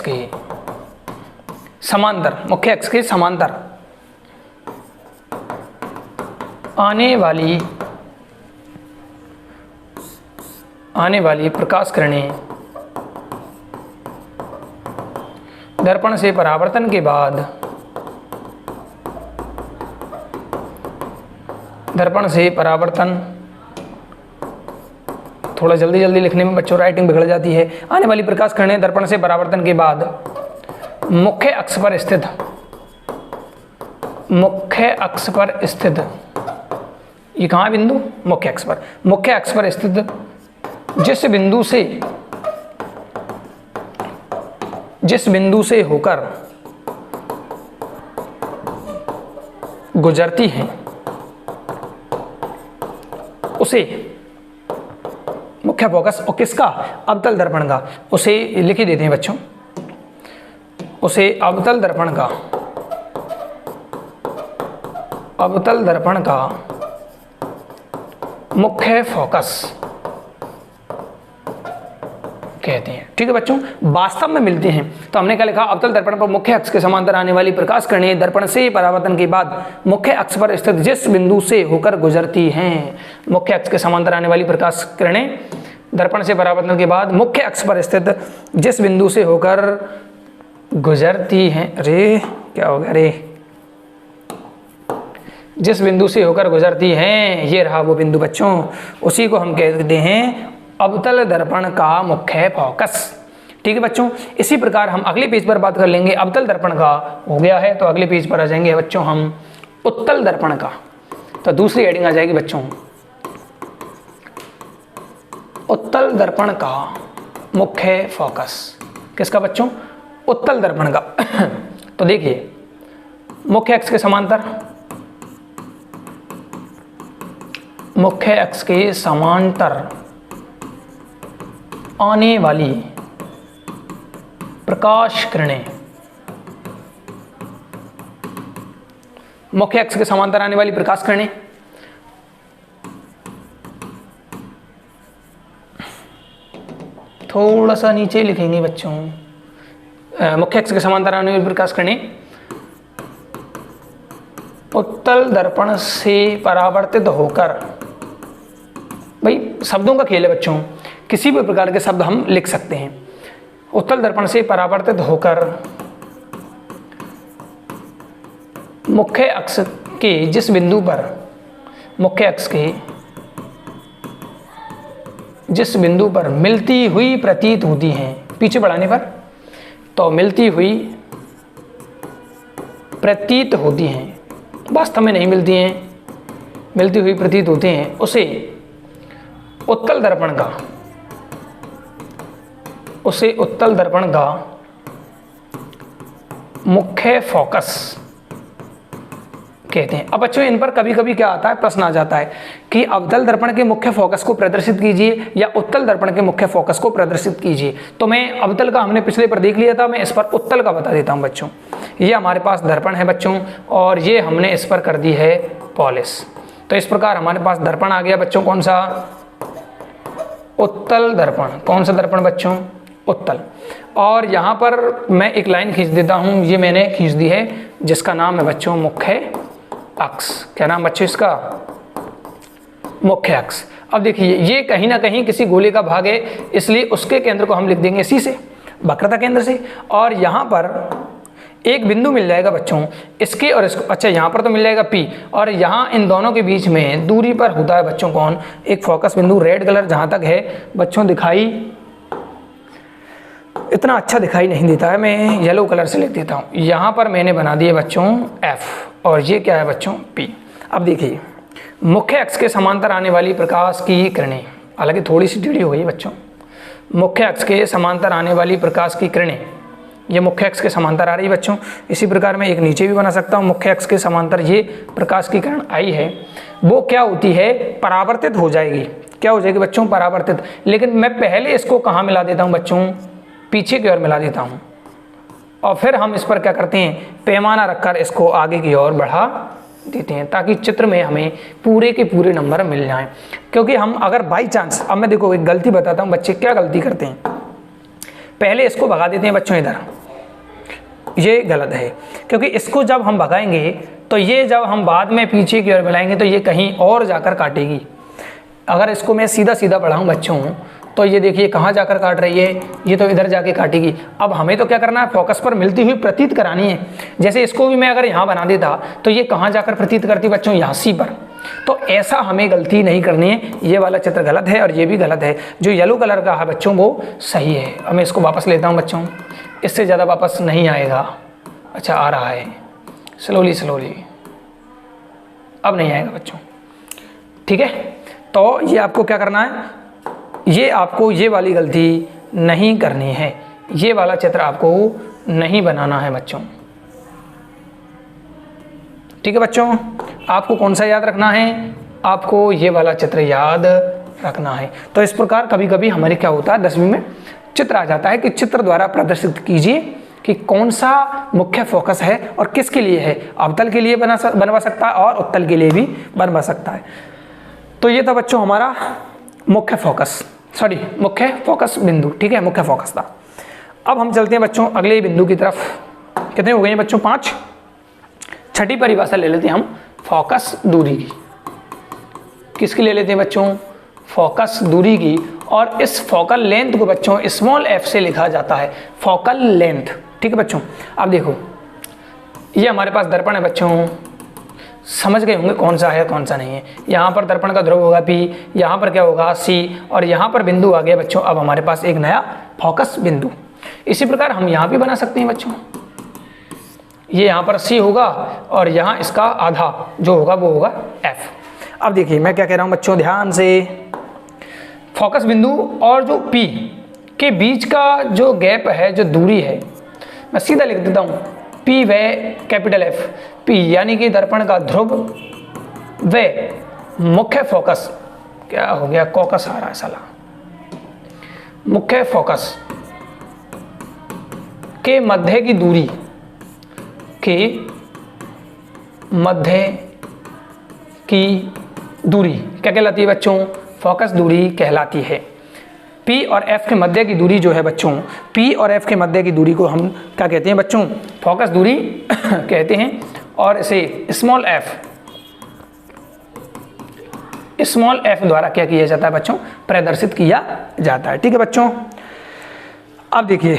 के समांतर, मुख्य अक्ष के समांतर आने वाली प्रकाश किरणें दर्पण से परावर्तन के बाद, दर्पण से परावर्तन, थोड़ा जल्दी लिखने में बच्चों राइटिंग बिगड़ जाती है। आने वाली प्रकाश किरणें दर्पण से परावर्तन के बाद मुख्य अक्ष पर स्थित, ये कहाँ बिंदु, मुख्य अक्ष पर स्थित जिस बिंदु से होकर गुजरती हैं, उसे मुख्य फोकस, और किसका, अवतल दर्पण का, उसे लिख ही देते हैं बच्चों, उसे अवतल दर्पण का मुख्य फोकस कहते हैं। ठीक है बच्चों, वास्तव में मिलते हैं। तो हमने क्या लिखा, अवतल दर्पण पर मुख्य अक्ष के समांतर आने वाली प्रकाश किरणें दर्पण से परावर्तन के बाद मुख्य अक्ष पर स्थित जिस बिंदु से होकर गुजरती हैं, मुख्य अक्ष के समांतर आने वाली प्रकाश किरणें दर्पण से परावर्तन के बाद मुख्य अक्ष पर स्थित जिस बिंदु से होकर गुजरती हैं, अरे क्या हो गया रे, जिस बिंदु से होकर गुजरती हैं, ये रहा वो बिंदु बच्चों, उसी को हम कहते हैं अवतल दर्पण का मुख्य फोकस। ठीक है बच्चों, इसी प्रकार हम अगले पेज पर बात कर लेंगे। अवतल दर्पण का हो गया है, तो अगले पेज पर आ जाएंगे बच्चों हम उत्तल दर्पण का। तो दूसरी हेडिंग आ जाएगी बच्चों उत्तल दर्पण का मुख्य फोकस किसका बच्चों? उत्तल दर्पण का। तो देखिए मुख्य अक्ष के समांतर, मुख्य अक्ष के समांतर आने वाली प्रकाश किरणें, मुख्य अक्ष के समांतर आने वाली प्रकाश किरणें थोड़ा सा नीचे लिखेंगे बच्चों। मुख्य अक्ष के समांतर आने वाली प्रकाश किरणें उत्तल दर्पण से परावर्तित होकर, भाई शब्दों का खेल है बच्चों, किसी भी प्रकार के शब्द हम लिख सकते हैं। उत्तल दर्पण से परावर्तित होकर मुख्य अक्ष के जिस बिंदु पर, मुख्य अक्ष के जिस बिंदु पर मिलती हुई प्रतीत होती हैं, पीछे बढ़ाने पर, तो मिलती हुई प्रतीत होती हैं, वास्तव में नहीं मिलती हैं, मिलती हुई प्रतीत होती हैं, उसे उत्तल दर्पण का, उसे उत्तल दर्पण का मुख्य फोकस कहते हैं। अब बच्चों इन पर कभी कभी क्या आता है, प्रश्न आ जाता है कि अवतल दर्पण के मुख्य फोकस को प्रदर्शित कीजिए या उत्तल दर्पण के मुख्य फोकस को प्रदर्शित कीजिए। तो मैं अवतल का हमने पिछले पर देख लिया था, मैं इस पर उत्तल का बता देता हूं बच्चों। ये हमारे पास दर्पण है बच्चों और ये हमने इस पर कर दी है पॉलिश। तो इस प्रकार हमारे पास दर्पण आ गया बच्चों, कौन सा? उत्तल दर्पण। कौन सा दर्पण बच्चों? उत्तल। और यहाँ पर मैं एक लाइन खींच देता हूँ, ये मैंने खींच दी है, जिसका नाम है बच्चों मुख्य अक्ष। क्या नाम बच्चों इसका? मुख्य अक्ष। अब देखिए ये कहीं ना कहीं किसी गोले का भाग है, इसलिए उसके केंद्र को हम लिख देंगे सी से, वक्रता केंद्र से। और यहाँ पर एक बिंदु मिल जाएगा बच्चों इसके और इसको, अच्छा यहाँ पर तो मिल जाएगा P, और यहाँ इन दोनों के बीच में दूरी पर होता है बच्चों कौन? एक फोकस बिंदु। रेड कलर जहाँ तक है बच्चों दिखाई इतना अच्छा दिखाई नहीं देता है, मैं येलो कलर से लिख देता हूँ। यहाँ पर मैंने बना दिए बच्चों F, और ये क्या है बच्चों? P। अब देखिए मुख्य अक्ष के समांतर आने वाली प्रकाश की किरणें, हालांकि थोड़ी सी टेढ़ी हो गई बच्चों, मुख्य अक्ष के समांतर आने वाली प्रकाश की किरणें, ये मुख्य अक्ष के समांतर आ रही है बच्चों। इसी प्रकार मैं एक नीचे भी बना सकता हूँ, मुख्य अक्ष के समांतर ये प्रकाश की किरण आई है, वो क्या होती है? परावर्तित हो जाएगी। क्या हो जाएगी बच्चों? परावर्तित। लेकिन मैं पहले इसको कहाँ मिला देता हूँ बच्चों? पीछे की ओर मिला देता हूँ, और फिर हम इस पर क्या करते हैं? पैमाना रखकर इसको आगे की ओर बढ़ा देते हैं, ताकि चित्र में हमें पूरे के पूरे नंबर मिल जाएं। क्योंकि हम अगर बाई चांस, अब मैं देखो एक गलती बताता हूँ, बच्चे क्या गलती करते हैं, पहले इसको भगा देते हैं बच्चों इधर, ये गलत है। क्योंकि इसको जब हम भगाएंगे तो ये जब हम बाद में पीछे की ओर मिलाएंगे तो ये कहीं और जाकर काटेगी। अगर इसको मैं सीधा सीधा बढ़ाऊँ बच्चों तो ये देखिए कहाँ जाकर काट रही है, ये तो इधर जाके काटेगी। अब हमें तो क्या करना है? फोकस पर मिलती हुई प्रतीत करानी है। जैसे इसको भी मैं अगर यहाँ बना देता तो ये कहाँ जाकर प्रतीत करती बच्चों? यहाँ सी पर। तो ऐसा हमें गलती नहीं करनी है, ये वाला चित्र गलत है और ये भी गलत है। जो येलो कलर का है बच्चों वो सही है। अब मैं इसको वापस लेता हूँ बच्चों, इससे ज़्यादा वापस नहीं आएगा। अच्छा आ रहा है, स्लोली स्लोली, अब नहीं आएगा बच्चों, ठीक है। तो ये आपको क्या करना है? ये आपको ये वाली गलती नहीं करनी है, ये वाला चित्र आपको नहीं बनाना है बच्चों, ठीक है बच्चों। आपको कौन सा याद रखना है? आपको ये वाला चित्र याद रखना है। तो इस प्रकार कभी कभी हमारे क्या होता है 10वीं में चित्र आ जाता है कि चित्र द्वारा प्रदर्शित कीजिए कि कौन सा मुख्य फोकस है और किसके लिए है। अवतल के लिए बनवा सकता है और उत्तल के लिए भी बनवा सकता है। तो ये था बच्चों हमारा मुख्य फोकस, सॉरी मुख्य फोकस बिंदु, ठीक है, मुख्य फोकस था। अब हम चलते हैं बच्चों अगले बिंदु की तरफ। कितने हो गए हैं बच्चों? 5। छठी परिभाषा ले लेते हैं हम फोकस दूरी की। किसकी ले लेते हैं बच्चों? फोकस दूरी की। और इस फोकल लेंथ को बच्चों स्मॉल f से लिखा जाता है, फोकल लेंथ, ठीक है बच्चों। अब देखो ये हमारे पास दर्पण है बच्चों, समझ गए होंगे कौन सा है कौन सा नहीं है। यहाँ पर दर्पण का ध्रुव होगा P, यहाँ पर क्या होगा C, और यहाँ पर बिंदु आ गया बच्चों। अब हमारे पास एक नया फोकस बिंदु। इसी प्रकार हम यहाँ भी बना सकते हैं बच्चों, ये यहाँ पर C होगा और यहाँ इसका आधा जो होगा वो होगा F। अब देखिए मैं क्या कह रहा हूँ बच्चों, ध्यान से, फोकस बिंदु और जो P के बीच का जो गैप है, जो दूरी है, मैं सीधा लिख देता हूँ P व कैपिटल F, P यानी कि दर्पण का ध्रुव व मुख्य फोकस, क्या हो गया कॉकस आ रहा है साला, मुख्य फोकस के मध्य की दूरी, के मध्य की दूरी क्या कहलाती है बच्चों? फोकस दूरी कहलाती है। P और F के मध्य की दूरी जो है बच्चों, P और F के मध्य की दूरी को हम क्या कहते हैं बच्चों? फोकस दूरी कहते हैं। और इसे स्मॉल f द्वारा क्या किया जाता है बच्चों? प्रदर्शित किया जाता है। ठीक है बच्चों, अब देखिए,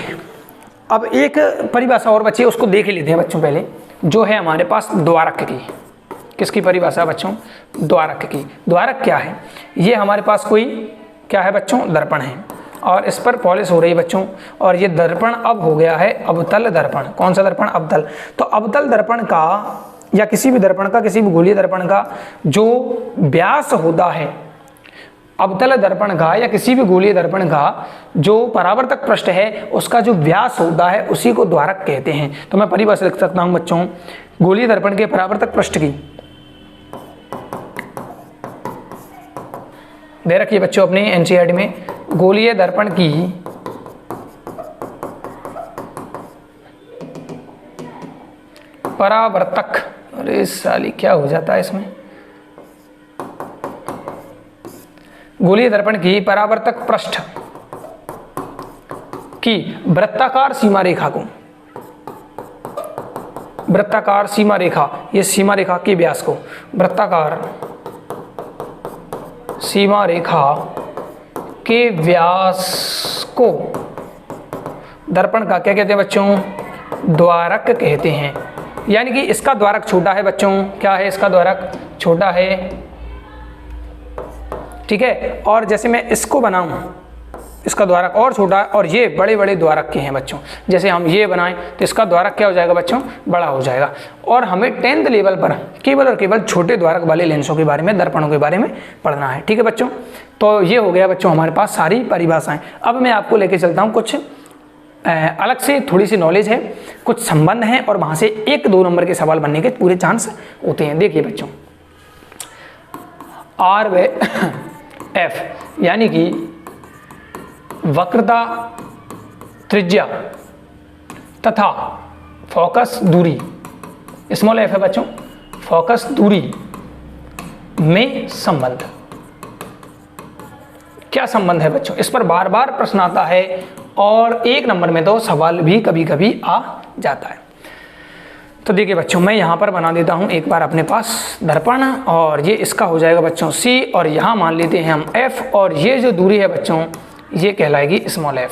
अब एक परिभाषा और बच्चे उसको देख लेते हैं बच्चों पहले, जो है हमारे पास द्वारक की। किसकी परिभाषा बच्चों? द्वारक की। द्वारक क्या है? ये हमारे पास कोई क्या है बच्चों? दर्पण है और इस पर पॉलिश हो रही है बच्चों, और ये दर्पण अब हो गया है अवतल दर्पण। कौन सा दर्पण? अवतल। तो अवतल दर्पण का या किसी भी दर्पण का, किसी भी गोलीय दर्पण का जो व्यास होता है, अवतल दर्पण का या किसी भी गोलीय दर्पण का जो परावर्तक पृष्ठ है उसका जो व्यास होता है उसी को द्वारक कहते हैं। तो मैं परिभाषा लिख सकता हूं बच्चों गोलीय दर्पण के परावर्तक पृष्ठ की, दे रखिए बच्चों अपने एनसीईआरटी में, गोलीय दर्पण की परावर्तक, अरे साली क्या हो जाता है इसमें, गोलीय दर्पण की परावर्तक पृष्ठ की वृत्ताकार सीमा रेखा को, वृत्ताकार सीमा रेखा, ये सीमा रेखा के व्यास को, वृत्ताकार सीमा रेखा के व्यास को दर्पण का क्या कहते हैं बच्चों? द्वारक कहते हैं। यानी कि इसका द्वारक छोटा है बच्चों, क्या है इसका द्वारक? छोटा है। ठीक है, और जैसे मैं इसको बनाऊं, इसका द्वारक और छोटा है, और ये बड़े बड़े द्वारक के हैं बच्चों। जैसे हम ये बनाएं तो इसका द्वारक क्या हो जाएगा बच्चों? बड़ा हो जाएगा। और हमें 10th लेवल पर केवल और केवल छोटे द्वारक वाले लेंसों के बारे में, दर्पणों के बारे में पढ़ना है। ठीक है बच्चों, तो ये हो गया बच्चों हमारे पास सारी परिभाषाएं। अब मैं आपको लेके चलता हूँ कुछ अलग से, थोड़ी सी नॉलेज है, कुछ संबंध हैं, और वहाँ से 1-2 नंबर के सवाल बनने के पूरे चांस होते हैं। देखिए बच्चों, R व F यानी कि वक्रता, त्रिज्या तथा फोकस दूरी, स्मॉल f है बच्चों, फोकस दूरी में संबंध। क्या संबंध है बच्चों? इस पर बार बार प्रश्न आता है और 1 नंबर में तो सवाल भी कभी कभी आ जाता है। तो देखिए बच्चों, मैं यहाँ पर बना देता हूँ एक बार अपने पास दर्पण, और ये इसका हो जाएगा बच्चों C, और यहाँ मान लेते हैं हम F, और ये जो दूरी है बच्चों ये कहलाएगी स्मॉल f।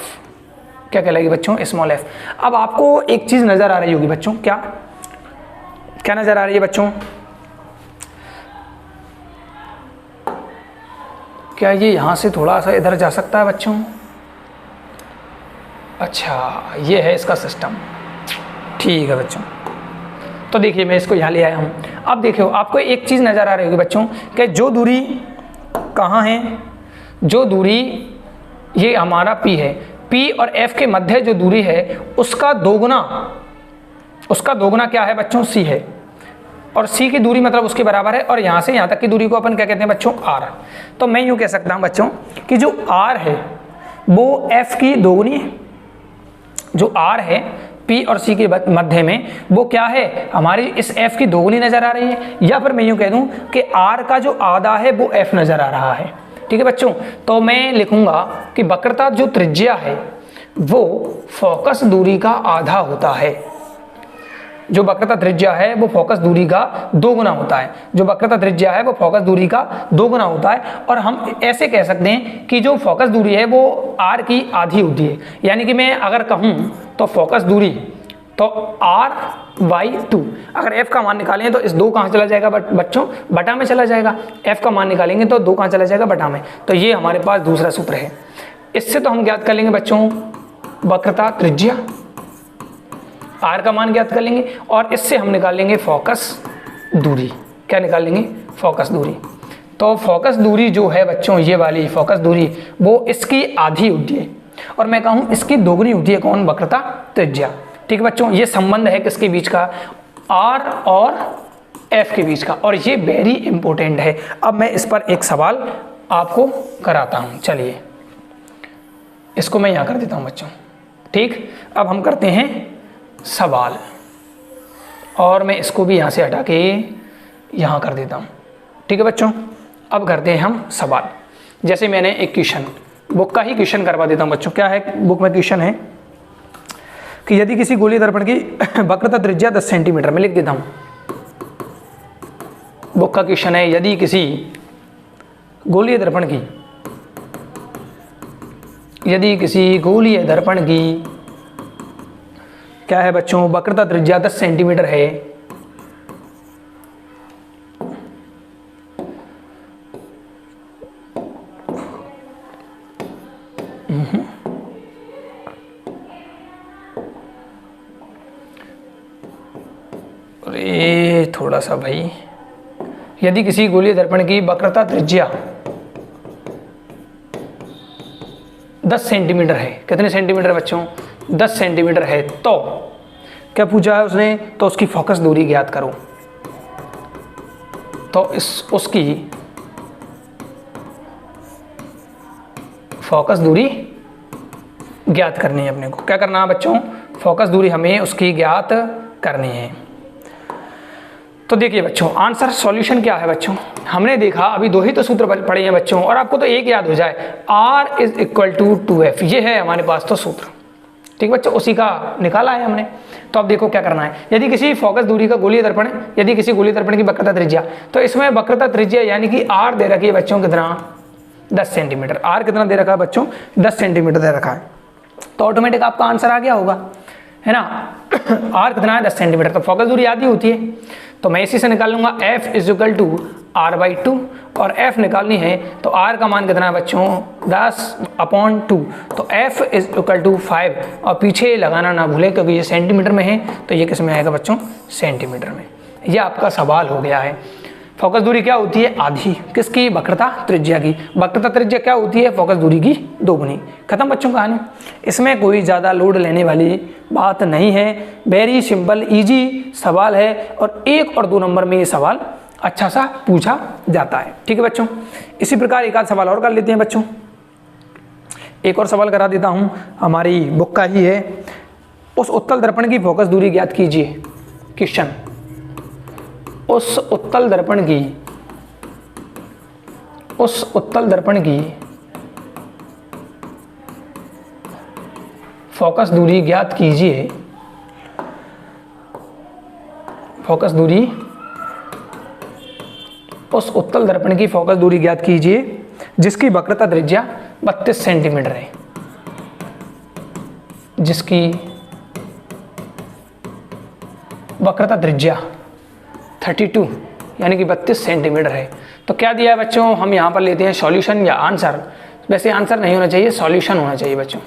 क्या कहलाएगी बच्चों? Small f। अब आपको एक चीज़ नज़र आ रही होगी बच्चों, क्या क्या नज़र आ रही है बच्चों? क्या ये यहाँ से थोड़ा सा इधर जा सकता है बच्चों? अच्छा, ये है इसका सिस्टम। ठीक है बच्चों, तो देखिए मैं इसको यहाँ ले आया हूँ। अब देखियो, आपको एक चीज़ नज़र आ रही होगी बच्चों कि जो दूरी कहाँ है, जो दूरी ये हमारा P है, P और F के मध्य जो दूरी है उसका दोगुना क्या है बच्चों? C है, और C की दूरी मतलब उसके बराबर है, और यहाँ से यहाँ तक की दूरी को अपन क्या कहते हैं बच्चों? R। तो मैं यूँ कह सकता हूँ बच्चों कि जो R है वो F की दोगुनी है, जो R है P और C के मध्य में वो क्या है? हमारी इस F की दोगुनी नज़र आ रही है, या फिर मैं यूँ कह दूँ कि R का जो आधा है वो F नज़र आ रहा है। ठीक है बच्चों, तो मैं लिखूंगा कि वक्रता जो त्रिज्या है वो फोकस दूरी का आधा होता है। जो वक्रता त्रिज्या है वो फोकस दूरी का 2 गुना होता है, जो वक्रता त्रिज्या है वो फोकस दूरी का 2 गुना होता है। और हम ऐसे कह सकते हैं कि जो फोकस दूरी है वो R की आधी होती है। यानी कि मैं अगर कहूँ तो फोकस दूरी तो R/2, अगर F का मान निकालेंगे तो इस 2 कहाँ चला जाएगा बच्चों? बटा में चला जाएगा। F का मान निकालेंगे तो 2 कहाँ चला जाएगा? बटा में। तो ये हमारे पास दूसरा सूत्र है। इससे तो हम ज्ञात कर लेंगे बच्चों वक्रता त्रिज्या, R का मान ज्ञात कर लेंगे, और इससे हम निकाल लेंगे फोकस दूरी। क्या निकाल लेंगे? फोकस दूरी। तो फोकस दूरी जो है बच्चों, ये वाली फोकस दूरी वो इसकी आधी होती है। और मैं कहूँ इसकी दोगुनी होती है कौन, वक्रता त्रिज्या। ठीक है बच्चों, ये संबंध है किसके बीच का, R और F के बीच का, और ये वेरी इंपॉर्टेंट है। अब मैं इस पर एक सवाल आपको कराता हूँ, चलिए इसको मैं यहाँ कर देता हूँ बच्चों। ठीक, अब हम करते हैं सवाल, और मैं इसको भी यहाँ से हटा के यहाँ कर देता हूँ। ठीक है बच्चों, अब करते हैं हम सवाल। जैसे मैंने एक क्वेश्चन, बुक का ही क्वेश्चन करवा देता हूँ बच्चों। क्या है बुक में क्वेश्चन है कि यदि किसी गोलीय दर्पण की वक्रता त्रिज्या 10 सेंटीमीटर, में लिख देता हूँ। बुक का क्वेश्चन है, यदि किसी गोलीय दर्पण की, यदि किसी गोलीय दर्पण की क्या है बच्चों, वक्रता त्रिज्या 10 सेंटीमीटर है, अरे थोड़ा सा भाई, यदि किसी गोलीय दर्पण की वक्रता त्रिज्या 10 सेंटीमीटर है, कितने सेंटीमीटर बच्चों, 10 सेंटीमीटर है, तो क्या पूछा है उसने, तो उसकी फोकस दूरी ज्ञात करो। तो उसकी फोकस दूरी ज्ञात करनी है अपने को। क्या करना है बच्चों, फोकस दूरी हमें उसकी ज्ञात करनी है। तो देखिए बच्चों, आंसर सॉल्यूशन क्या है बच्चों, हमने देखा अभी दो ही तो सूत्र पढ़े हैं बच्चों, और आपको तो एक याद हो जाए, R = 2F, ये है हमारे पास तो सूत्र। ठीक बच्चों, उसी का निकाला है हमने। तो अब देखो क्या करना है, यदि किसी फोकस दूरी का गोलीय दर्पण, यदि किसी गोलीय दर्पण की वक्रता त्रिज्या, तो इसमें वक्रता त्रिज्या यानी कि R दे रखी है बच्चों कितना, 10 सेंटीमीटर। R कितना दे रखा है बच्चों, 10 सेंटीमीटर दे रखा है, तो ऑटोमेटिक आपका आंसर आ गया होगा, है ना। R कितना है, 10 सेंटीमीटर, तो फोकस दूरी आधी होती है, तो मैं इसी से निकाल लूंगा F = R/2, और F निकालनी है तो R का मान कितना है बच्चों, 10/2, तो F = 5, और पीछे लगाना ना भूलें क्योंकि ये सेंटीमीटर में है, तो ये किस में आएगा बच्चों, सेंटीमीटर में। ये आपका सवाल हो गया है। फोकस दूरी क्या होती है, आधी, किसकी, वक्रता त्रिज्या की। वक्रता त्रिज्या क्या होती है, फोकस दूरी की दोगुनी। खत्म बच्चों कहानी, इसमें कोई ज़्यादा लोड लेने वाली बात नहीं है, वेरी सिंपल इजी सवाल है, और 1 और 2 नंबर में ये सवाल अच्छा सा पूछा जाता है। ठीक है बच्चों, इसी प्रकार एक आध सवाल और कर लेते हैं बच्चों। एक और सवाल करा देता हूँ, हमारी बुक का ही है। उस उत्तल दर्पण की फोकस दूरी ज्ञात कीजिए। क्वेश्चन, उस उत्तल दर्पण की फोकस दूरी ज्ञात कीजिए। फोकस दूरी, उस उत्तल दर्पण की फोकस दूरी ज्ञात कीजिए जिसकी वक्रता त्रिज्या 32 सेंटीमीटर है, जिसकी वक्रता त्रिज्या 32 यानी कि 32 सेंटीमीटर है। तो क्या दिया है बच्चों, हम यहाँ पर लेते हैं सॉल्यूशन या आंसर। वैसे आंसर नहीं होना चाहिए, सॉल्यूशन होना चाहिए बच्चों।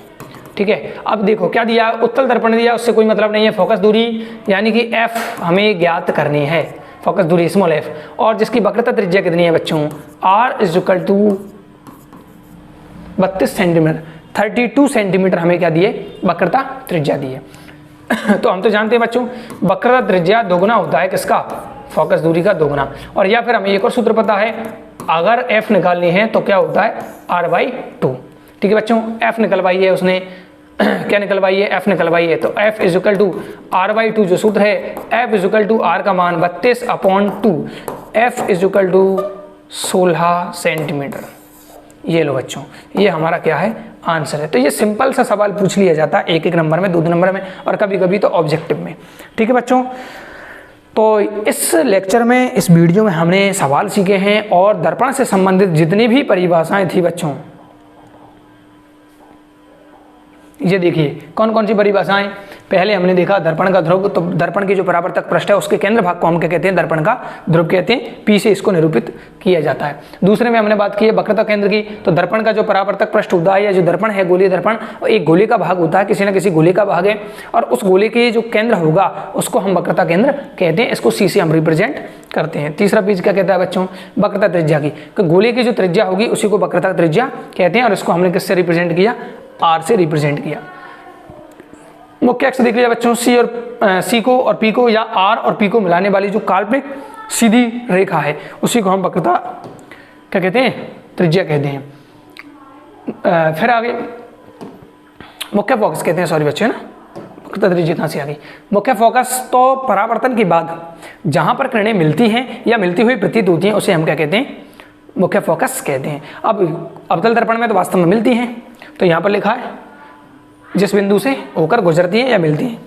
ठीक है, अब देखो क्या दिया, उत्तल दर्पण दिया, उससे कोई मतलब नहीं है। फोकस दूरी यानी कि F हमें ज्ञात करनी है, फोकस दूरी स्मॉल f, और जिसकी वक्रता त्रिज्या कितनी है बच्चों, R = 32 सेंटीमीटर, 32 सेंटीमीटर हमें क्या दिए, वक्रता त्रिज्या दी है। तो हम तो जानते हैं बच्चों, वक्रता त्रिज्या दोगुना होता है किसका, फोकस दूरी का दोगुना। और या फिर हमें एक और सूत्र पता है, अगर f निकालनी है तो क्या होता है, R/2। ठीक है बच्चों, f निकलवाई है उसने, क्या निकलवाई है, f निकलवाई है, तो f = R/2 जो सूत्र है, f = R का मान 32/2, f = 16 सेंटीमीटर। ये लो बच्चों, ये हमारा क्या है, आंसर है। तो ये सिंपल सा सवाल पूछ लिया जाता है 1-1 नंबर में, 2-2 नंबर में, और कभी कभी तो ऑब्जेक्टिव में। ठीक है बच्चों, तो इस लेक्चर में, इस वीडियो में हमने सवाल सीखे हैं, और दर्पण से संबंधित जितनी भी परिभाषाएं थी बच्चों, ये देखिए कौन कौन सी परिभाषाएं। पहले हमने देखा दर्पण का ध्रुव, तो दर्पण की जो परावर्तक पृष्ठ है उसके केंद्र भाग को हम क्या कहते हैं, दर्पण का ध्रुव कहते हैं, P से इसको निरूपित किया जाता है। दूसरे में हमने बात की है वक्रता केंद्र की, तो दर्पण का जो परावर्तक पृष्ठ होता है या जो दर्पण है गोलीय दर्पण, एक गोले का भाग होता है, किसी न किसी गोले का भाग है, और उस गोले के जो केंद्र होगा उसको हम वक्रता केंद्र कहते हैं, इसको C से हम रिप्रेजेंट करते हैं। तीसरा पेज क्या कहता है बच्चों, वक्रता त्रिज्या की, गोले की जो त्रिज्या होगी उसी को वक्रता त्रिज्या कहते हैं, और इसको हमने किससे रिप्रेजेंट किया, आर से रिप्रेजेंट किया। मुख्य अक्ष देख लीजिए बच्चों, सी को और पी को या आर और पी को मिलाने वाली जो काल्पनिक सीधी रेखा है उसी को हम वक्रता क्या कहते हैं, त्रिज्या कहते हैं। फिर आगे मुख्य फोकस कहते हैं, सॉरी बच्चे ना, वक्रता त्रिज्या कहाँ से आ गई, मुख्य फोकस। तो परावर्तन के बाद जहां पर किरणें मिलती हैं या मिलती हुई प्रतीत होती हैं उसे हम क्या कहते हैं, मुख्य फोकस कहते हैं। अब अवतल दर्पण में तो वास्तव में मिलती हैं, तो यहाँ पर लिखा है जिस बिंदु से होकर गुजरती हैं या मिलती हैं,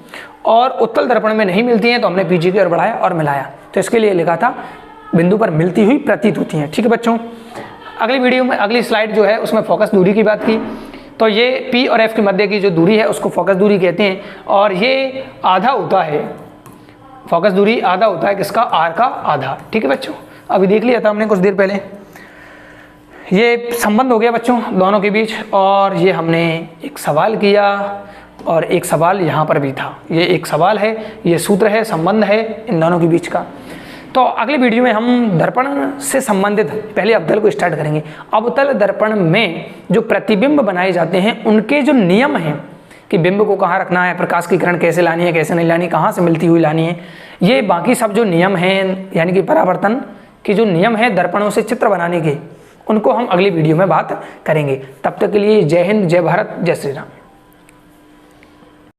और उत्तल दर्पण में नहीं मिलती हैं तो हमने पीछे की ओर बढ़ाया और मिलाया, तो इसके लिए लिखा था बिंदु पर मिलती हुई प्रतीत होती हैं। ठीक है बच्चों, अगली वीडियो में अगली स्लाइड जो है उसमें फोकस दूरी की बात की। तो ये पी और एफ के मध्य की जो दूरी है उसको फोकस दूरी कहते हैं, और ये आधा होता है, फोकस दूरी आधा होता है किसका, आर का आधा। ठीक है बच्चों, अभी देख लिया था हमने कुछ देर पहले, ये संबंध हो गया बच्चों दोनों के बीच। और ये हमने एक सवाल किया और एक सवाल यहाँ पर भी था, ये एक सवाल है, ये सूत्र है, संबंध है इन दोनों के बीच का। तो अगले वीडियो में हम दर्पण से संबंधित पहले अवतल को स्टार्ट करेंगे। अवतल दर्पण में जो प्रतिबिंब बनाए जाते हैं उनके जो नियम हैं कि बिंब को कहाँ रखना है, प्रकाश की किरण कैसे लानी है, कैसे नहीं लानी, कहाँ से मिलती हुई लानी है, ये बाकी सब जो नियम हैं यानी कि परावर्तन के जो नियम हैं दर्पणों से चित्र बनाने के, उनको हम अगली वीडियो में बात करेंगे। तब तक के लिए जय हिंद, जय भारत, जय श्री राम।